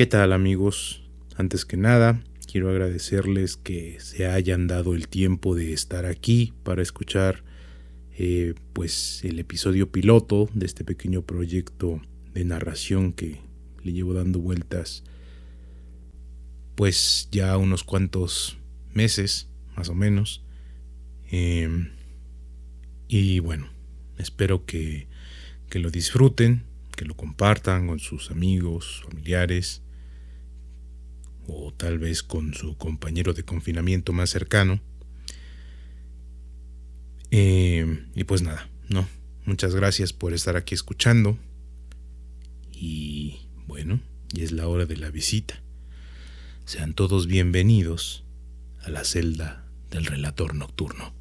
¿Qué tal, amigos? Antes que nada, quiero agradecerles que se hayan dado el tiempo de estar aquí para escuchar pues el episodio piloto de este pequeño proyecto de narración que le llevo dando vueltas pues ya unos cuantos meses, más o menos. Y bueno, espero que lo disfruten, que lo compartan con sus amigos, familiares o tal vez con su compañero de confinamiento más cercano. Y pues nada, muchas gracias por estar aquí escuchando. Y bueno, ya es la hora de la visita. Sean todos bienvenidos a la celda del relator nocturno.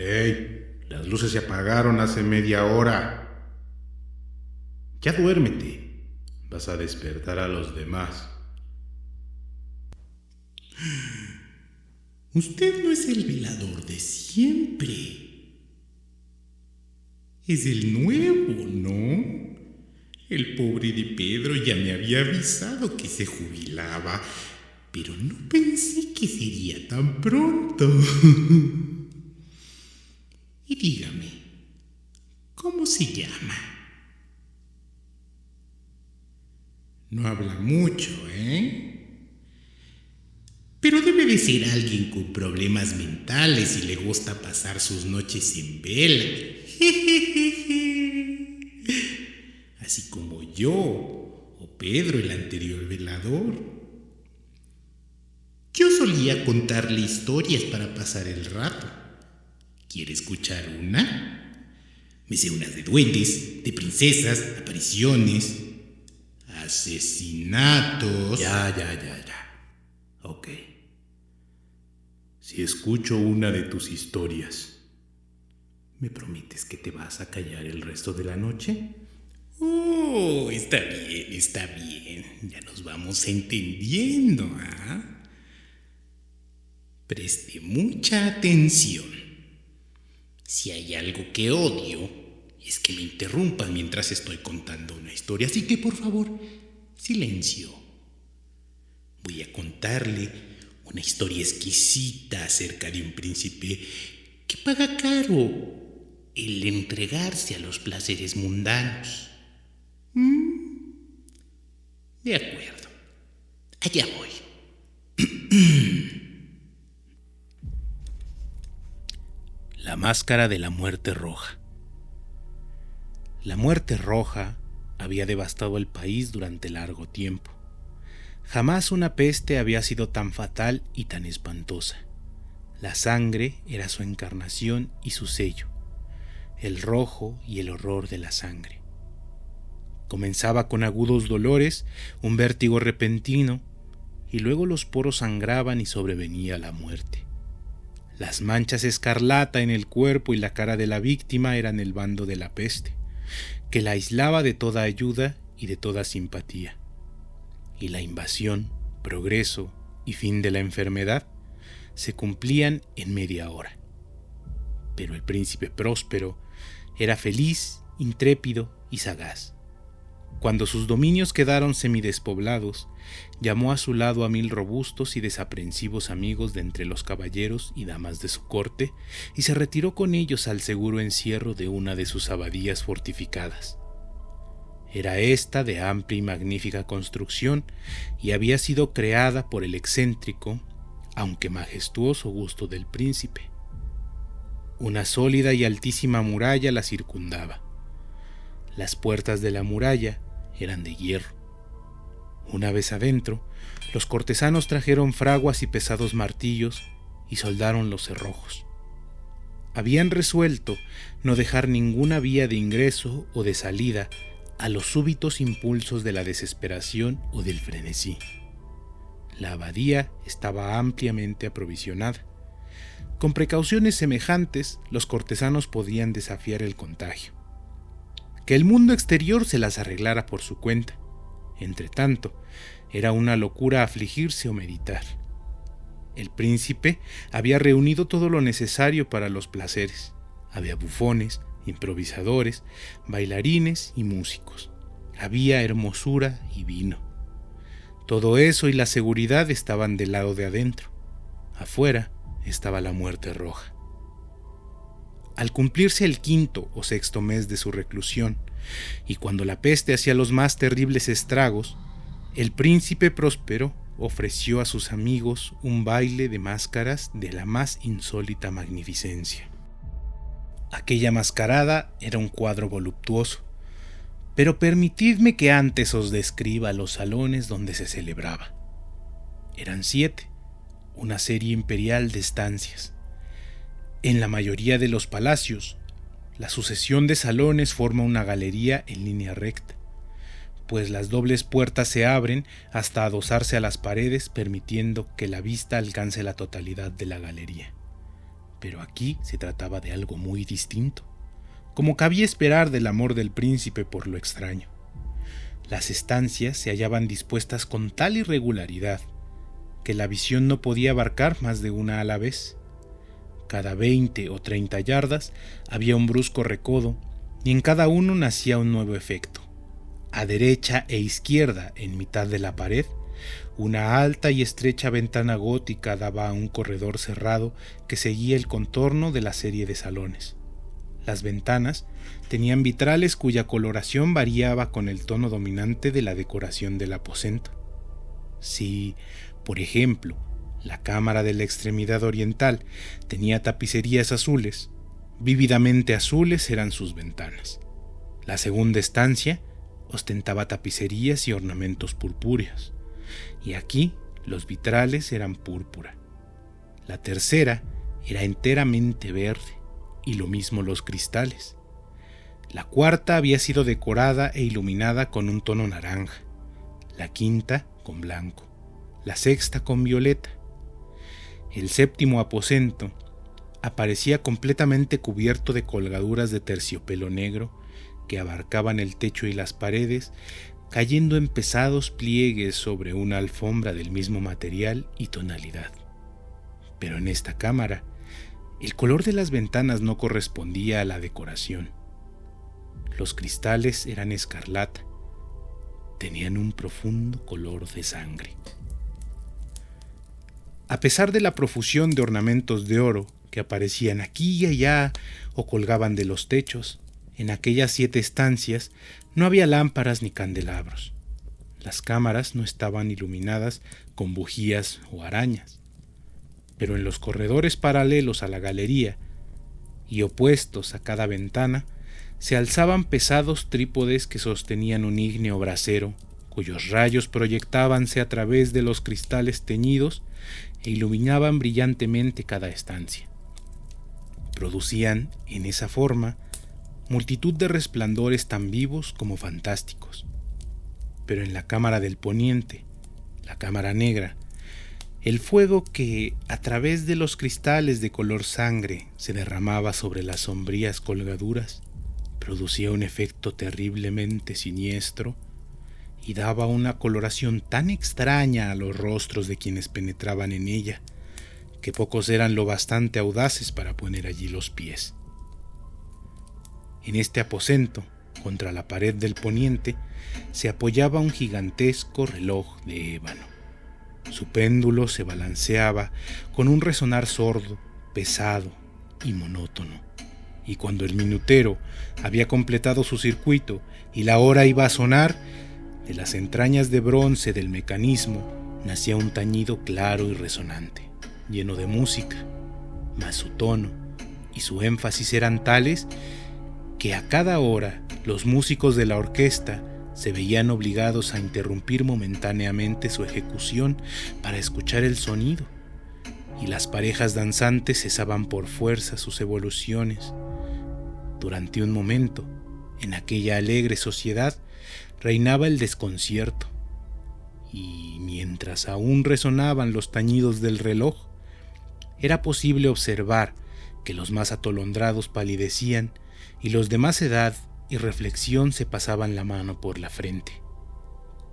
¡Hey! Las luces se apagaron hace media hora. Ya duérmete. Vas a despertar a los demás. Usted no es el velador de siempre. Es el nuevo, ¿no? El pobre de Pedro ya me había avisado que se jubilaba, pero no pensé que sería tan pronto. Y dígame, ¿cómo se llama? No habla mucho, Pero debe de ser alguien con problemas mentales y le gusta pasar sus noches en vela. Así como yo, o Pedro, el anterior velador. Yo solía contarle historias para pasar el rato. ¿Quiere escuchar una? Me sé unas de duendes, de princesas, apariciones, asesinatos. Ya. Ok. Si escucho una de tus historias, ¿me prometes que te vas a callar el resto de la noche? Oh, está bien. Ya nos vamos entendiendo, ¿ah? Preste mucha atención. Si hay algo que odio, es que me interrumpan mientras estoy contando una historia. Así que, por favor, silencio. Voy a contarle una historia exquisita acerca de un príncipe que paga caro el entregarse a los placeres mundanos. De acuerdo. Allá voy. La máscara de la muerte roja. La muerte roja había devastado el país durante largo tiempo. Jamás una peste había sido tan fatal y tan espantosa. La sangre era su encarnación y su sello, el rojo y el horror de la sangre. Comenzaba con agudos dolores, un vértigo repentino, y luego los poros sangraban y sobrevenía la muerte. Las manchas escarlata en el cuerpo y la cara de la víctima eran el bando de la peste, que la aislaba de toda ayuda y de toda simpatía. Y la invasión, progreso y fin de la enfermedad se cumplían en media hora. Pero el príncipe próspero era feliz, intrépido y sagaz. Cuando sus dominios quedaron semidespoblados, llamó a su lado a 1000 robustos y desaprensivos amigos de entre los caballeros y damas de su corte y se retiró con ellos al seguro encierro de una de sus abadías fortificadas. Era esta de amplia y magnífica construcción y había sido creada por el excéntrico, aunque majestuoso gusto del príncipe. Una sólida y altísima muralla la circundaba. Las puertas de la muralla eran de hierro. Una vez adentro, los cortesanos trajeron fraguas y pesados martillos y soldaron los cerrojos. Habían resuelto no dejar ninguna vía de ingreso o de salida a los súbitos impulsos de la desesperación o del frenesí. La abadía estaba ampliamente aprovisionada, Con precauciones semejantes, los cortesanos podían desafiar el contagio. Que el mundo exterior se las arreglara por su cuenta. Entretanto, era una locura afligirse o meditar. El príncipe había reunido todo lo necesario para los placeres. Había bufones, improvisadores, bailarines y músicos. Había hermosura y vino. Todo eso y la seguridad estaban del lado de adentro. Afuera estaba la muerte roja. Al cumplirse el 5º o 6º mes de su reclusión, y cuando la peste hacía los más terribles estragos, el príncipe Próspero ofreció a sus amigos un baile de máscaras de la más insólita magnificencia. Aquella mascarada era un cuadro voluptuoso, pero permitidme que antes os describa los salones donde se celebraba. Eran 7, una serie imperial de estancias. En la mayoría de los palacios, la sucesión de salones forma una galería en línea recta, pues las dobles puertas se abren hasta adosarse a las paredes, permitiendo que la vista alcance la totalidad de la galería. Pero aquí se trataba de algo muy distinto, como cabía esperar del amor del príncipe por lo extraño. Las estancias se hallaban dispuestas con tal irregularidad que la visión no podía abarcar más de una a la vez. Cada 20 o 30 yardas había un brusco recodo, y en cada uno nacía un nuevo efecto. A derecha e izquierda, en mitad de la pared, una alta y estrecha ventana gótica daba a un corredor cerrado que seguía el contorno de la serie de salones. Las ventanas tenían vitrales cuya coloración variaba con el tono dominante de la decoración del aposento. Si, por ejemplo, la cámara de la extremidad oriental tenía tapicerías azules, vívidamente azules eran sus ventanas. La segunda estancia ostentaba tapicerías y ornamentos purpúreos, y aquí los vitrales eran púrpura. La tercera era enteramente verde, y lo mismo los cristales. La cuarta había sido decorada e iluminada con un tono naranja, la quinta con blanco, la sexta con violeta. El 7º aposento aparecía completamente cubierto de colgaduras de terciopelo negro que abarcaban el techo y las paredes, cayendo en pesados pliegues sobre una alfombra del mismo material y tonalidad. Pero en esta cámara, el color de las ventanas no correspondía a la decoración. Los cristales eran escarlata, tenían un profundo color de sangre. A pesar de la profusión de ornamentos de oro que aparecían aquí y allá o colgaban de los techos, en aquellas 7 estancias no había lámparas ni candelabros. Las cámaras no estaban iluminadas con bujías o arañas, pero en los corredores paralelos a la galería y opuestos a cada ventana se alzaban pesados trípodes que sostenían un ígneo brasero, cuyos rayos proyectábanse a través de los cristales teñidos e iluminaban brillantemente cada estancia. Producían, en esa forma, multitud de resplandores tan vivos como fantásticos. Pero en la cámara del poniente, la cámara negra, el fuego que, a través de los cristales de color sangre, se derramaba sobre las sombrías colgaduras, producía un efecto terriblemente siniestro y daba una coloración tan extraña a los rostros de quienes penetraban en ella, que pocos eran lo bastante audaces para poner allí los pies. En este aposento, contra la pared del poniente, se apoyaba un gigantesco reloj de ébano. Su péndulo se balanceaba con un resonar sordo, pesado y monótono, y cuando el minutero había completado su circuito y la hora iba a sonar, de las entrañas de bronce del mecanismo nacía un tañido claro y resonante, lleno de música, mas su tono y su énfasis eran tales que a cada hora los músicos de la orquesta se veían obligados a interrumpir momentáneamente su ejecución para escuchar el sonido, y las parejas danzantes cesaban por fuerza sus evoluciones. Durante un momento, en aquella alegre sociedad, reinaba el desconcierto, y mientras aún resonaban los tañidos del reloj, era posible observar que los más atolondrados palidecían y los de más edad y reflexión se pasaban la mano por la frente,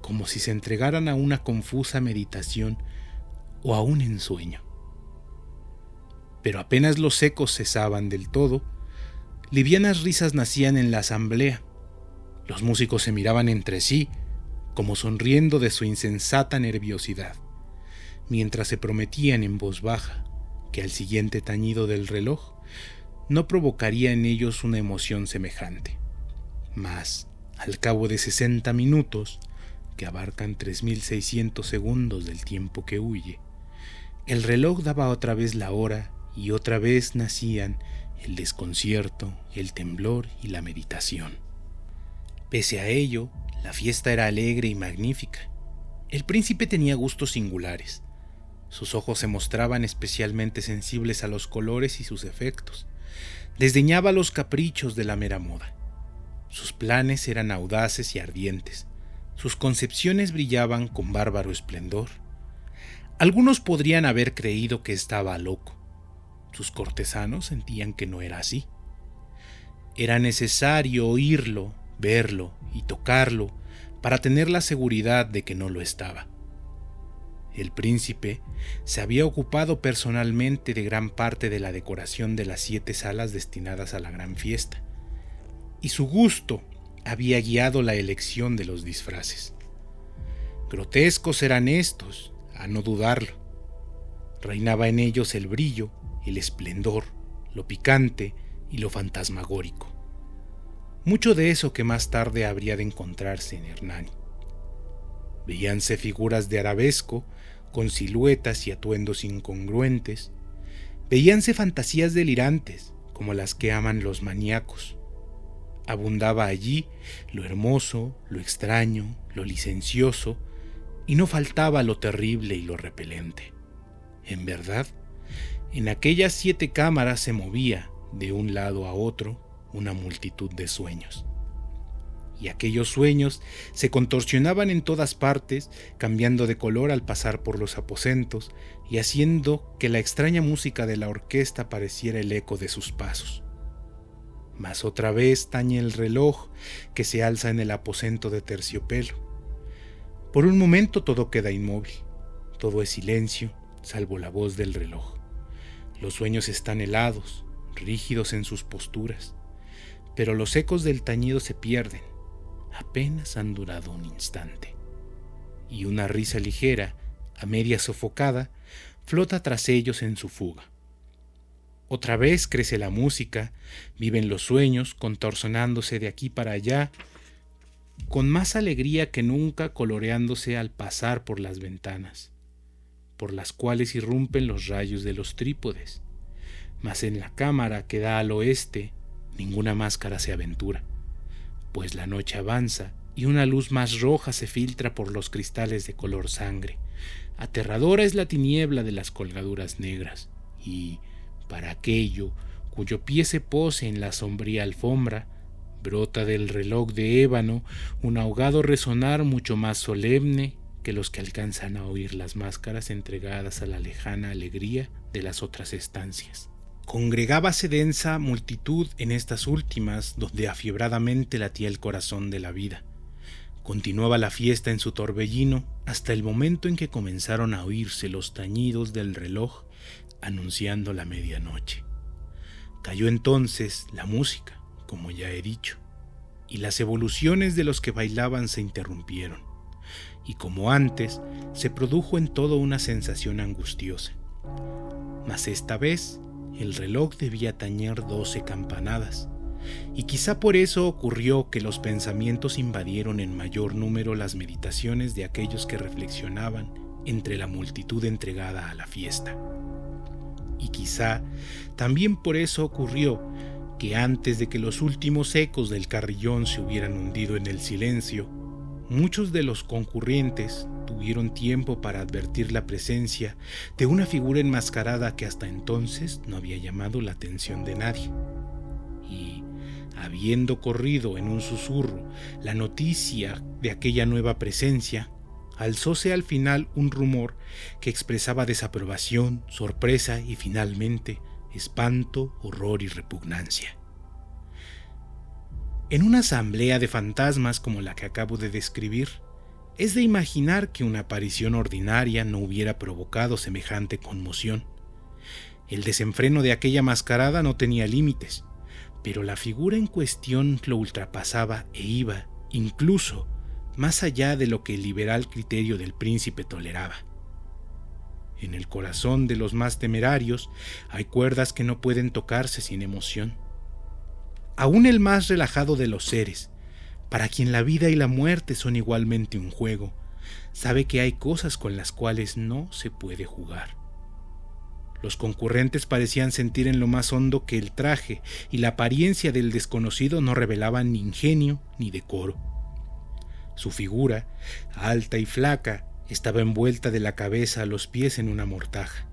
como si se entregaran a una confusa meditación o a un ensueño. Pero apenas los ecos cesaban del todo, livianas risas nacían en la asamblea. Los músicos se miraban entre sí, como sonriendo de su insensata nerviosidad, mientras se prometían en voz baja que al siguiente tañido del reloj no provocaría en ellos una emoción semejante. Mas, al cabo de 60 minutos, que abarcan 3600 segundos del tiempo que huye, el reloj daba otra vez la hora y otra vez nacían el desconcierto, el temblor y la meditación. Pese a ello, la fiesta era alegre y magnífica. El príncipe tenía gustos singulares. Sus ojos se mostraban especialmente sensibles a los colores y sus efectos. Desdeñaba los caprichos de la mera moda. Sus planes eran audaces y ardientes. Sus concepciones brillaban con bárbaro esplendor. Algunos podrían haber creído que estaba loco. Sus cortesanos sentían que no era así. Era necesario oírlo, verlo y tocarlo para tener la seguridad de que no lo estaba. El príncipe se había ocupado personalmente de gran parte de la decoración de las 7 salas destinadas a la gran fiesta, y su gusto había guiado la elección de los disfraces. Grotescos eran estos, a no dudarlo. Reinaba en ellos el brillo, el esplendor, lo picante y lo fantasmagórico. Mucho de eso que más tarde habría de encontrarse en Hernani. Veíanse figuras de arabesco, con siluetas y atuendos incongruentes. Veíanse fantasías delirantes, como las que aman los maníacos. Abundaba allí lo hermoso, lo extraño, lo licencioso, y no faltaba lo terrible y lo repelente. En verdad, en aquellas 7 cámaras se movía, de un lado a otro, una multitud de sueños. Y aquellos sueños se contorsionaban en todas partes, cambiando de color al pasar por los aposentos y haciendo que la extraña música de la orquesta pareciera el eco de sus pasos. Mas otra vez tañe el reloj que se alza en el aposento de terciopelo. Por un momento todo queda inmóvil, todo es silencio, salvo la voz del reloj. Los sueños están helados, rígidos en sus posturas, pero los ecos del tañido se pierden. Apenas han durado un instante, y una risa ligera, a media sofocada, flota tras ellos en su fuga. Otra vez crece la música, viven los sueños, contorsionándose de aquí para allá, con más alegría que nunca, coloreándose al pasar por las ventanas, por las cuales irrumpen los rayos de los trípodes. Mas en la cámara que da al oeste, ninguna máscara se aventura, pues la noche avanza y una luz más roja se filtra por los cristales de color sangre. Aterradora es la tiniebla de las colgaduras negras, y, para aquello cuyo pie se pose en la sombría alfombra, brota del reloj de ébano un ahogado resonar mucho más solemne que los que alcanzan a oír las máscaras entregadas a la lejana alegría de las otras estancias. Congregábase densa multitud en estas últimas, donde afiebradamente latía el corazón de la vida. Continuaba la fiesta en su torbellino hasta el momento en que comenzaron a oírse los tañidos del reloj anunciando la medianoche. Cayó entonces la música, como ya he dicho, y las evoluciones de los que bailaban se interrumpieron, y como antes, se produjo en todo una sensación angustiosa. Mas esta vez el reloj debía tañer 12 campanadas, y quizá por eso ocurrió que los pensamientos invadieron en mayor número las meditaciones de aquellos que reflexionaban entre la multitud entregada a la fiesta. Y quizá también por eso ocurrió que antes de que los últimos ecos del carrillón se hubieran hundido en el silencio, muchos de los concurrentes tuvieron tiempo para advertir la presencia de una figura enmascarada que hasta entonces no había llamado la atención de nadie. Y, habiendo corrido en un susurro la noticia de aquella nueva presencia, alzóse al final un rumor que expresaba desaprobación, sorpresa y finalmente espanto, horror y repugnancia. En una asamblea de fantasmas como la que acabo de describir, es de imaginar que una aparición ordinaria no hubiera provocado semejante conmoción. El desenfreno de aquella mascarada no tenía límites, pero la figura en cuestión lo ultrapasaba e iba, incluso, más allá de lo que el liberal criterio del príncipe toleraba. En el corazón de los más temerarios hay cuerdas que no pueden tocarse sin emoción. Aún el más relajado de los seres, para quien la vida y la muerte son igualmente un juego, sabe que hay cosas con las cuales no se puede jugar. Los concurrentes parecían sentir en lo más hondo que el traje y la apariencia del desconocido no revelaban ni ingenio ni decoro. Su figura, alta y flaca, estaba envuelta de la cabeza a los pies en una mortaja.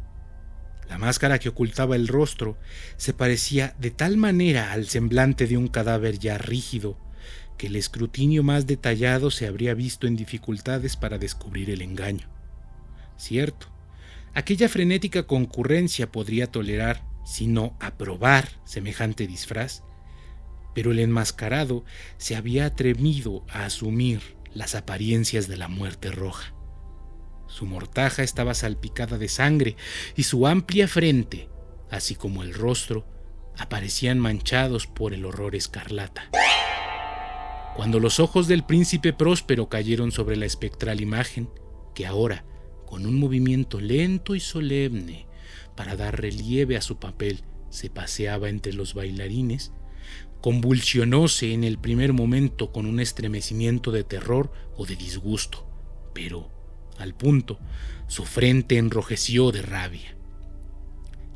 La máscara que ocultaba el rostro se parecía de tal manera al semblante de un cadáver ya rígido que el escrutinio más detallado se habría visto en dificultades para descubrir el engaño. Cierto, aquella frenética concurrencia podría tolerar, si no aprobar, semejante disfraz, pero el enmascarado se había atrevido a asumir las apariencias de la muerte roja. Su mortaja estaba salpicada de sangre y su amplia frente, así como el rostro, aparecían manchados por el horror escarlata. Cuando los ojos del príncipe Próspero cayeron sobre la espectral imagen, que ahora, con un movimiento lento y solemne para dar relieve a su papel, se paseaba entre los bailarines, convulsionóse en el primer momento con un estremecimiento de terror o de disgusto, pero, al punto, su frente enrojeció de rabia.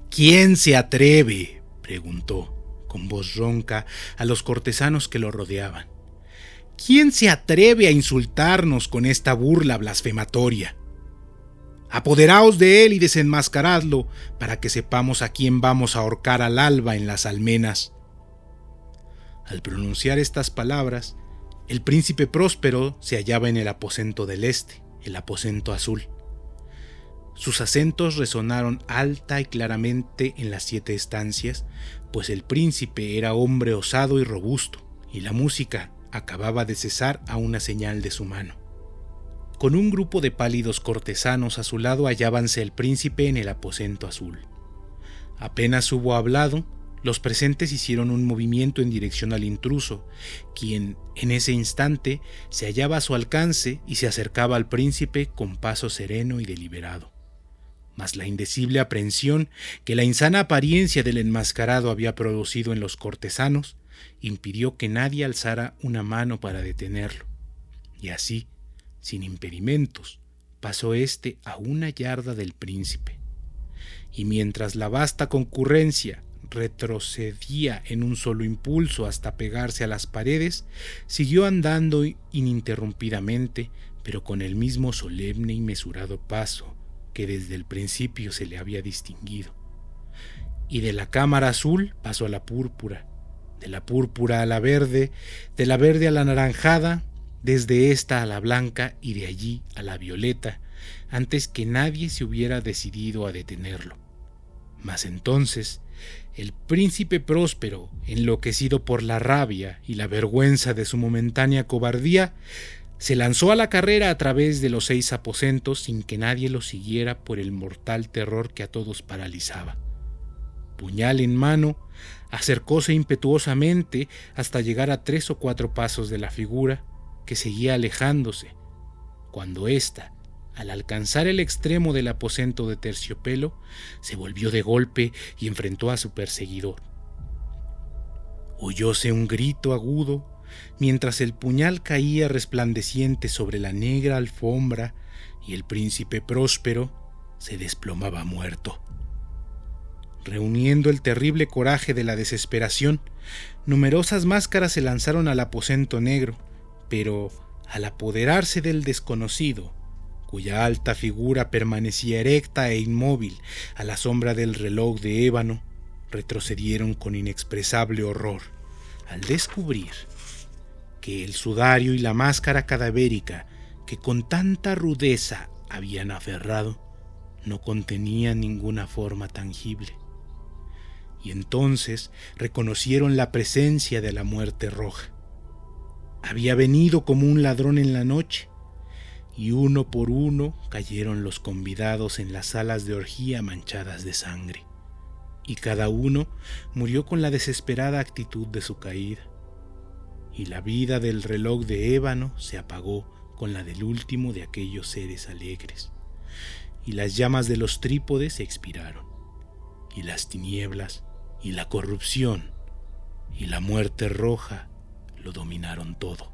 «¿Quién se atreve?», preguntó, con voz ronca, a los cortesanos que lo rodeaban. «¿Quién se atreve a insultarnos con esta burla blasfematoria? Apoderaos de él y desenmascaradlo para que sepamos a quién vamos a ahorcar al alba en las almenas». Al pronunciar estas palabras, el príncipe Próspero se hallaba en el aposento del este, el aposento azul. Sus acentos resonaron alta y claramente en las 7 estancias, pues el príncipe era hombre osado y robusto, y la música acababa de cesar a una señal de su mano. Con un grupo de pálidos cortesanos a su lado hallábanse el príncipe en el aposento azul. Apenas hubo hablado, los presentes hicieron un movimiento en dirección al intruso, quien, en ese instante, se hallaba a su alcance y se acercaba al príncipe con paso sereno y deliberado. Mas la indecible aprensión que la insana apariencia del enmascarado había producido en los cortesanos impidió que nadie alzara una mano para detenerlo, y así, sin impedimentos, pasó éste a 1 yarda del príncipe. Y mientras la vasta concurrencia retrocedía en un solo impulso hasta pegarse a las paredes, siguió andando ininterrumpidamente, pero con el mismo solemne y mesurado paso que desde el principio se le había distinguido. Y de la cámara azul pasó a la púrpura, de la púrpura a la verde, de la verde a la anaranjada, desde esta a la blanca y de allí a la violeta, antes que nadie se hubiera decidido a detenerlo. Mas entonces el príncipe Próspero, enloquecido por la rabia y la vergüenza de su momentánea cobardía, se lanzó a la carrera a través de los 6 aposentos sin que nadie lo siguiera por el mortal terror que a todos paralizaba. Puñal en mano, acercóse impetuosamente hasta llegar a 3 o 4 pasos de la figura, que seguía alejándose, cuando ésta, al alcanzar el extremo del aposento de terciopelo, se volvió de golpe y enfrentó a su perseguidor. Oyóse un grito agudo, mientras el puñal caía resplandeciente sobre la negra alfombra y el príncipe Próspero se desplomaba muerto. Reuniendo el terrible coraje de la desesperación, numerosas máscaras se lanzaron al aposento negro, pero al apoderarse del desconocido, cuya alta figura permanecía erecta e inmóvil a la sombra del reloj de ébano, retrocedieron con inexpresable horror al descubrir que el sudario y la máscara cadavérica que con tanta rudeza habían aferrado no contenía ninguna forma tangible. Y entonces reconocieron la presencia de la muerte roja. Había venido como un ladrón en la noche, y uno por uno cayeron los convidados en las salas de orgía manchadas de sangre, y cada uno murió con la desesperada actitud de su caída, y la vida del reloj de ébano se apagó con la del último de aquellos seres alegres, y las llamas de los trípodes se expiraron, y las tinieblas, y la corrupción, y la muerte roja lo dominaron todo.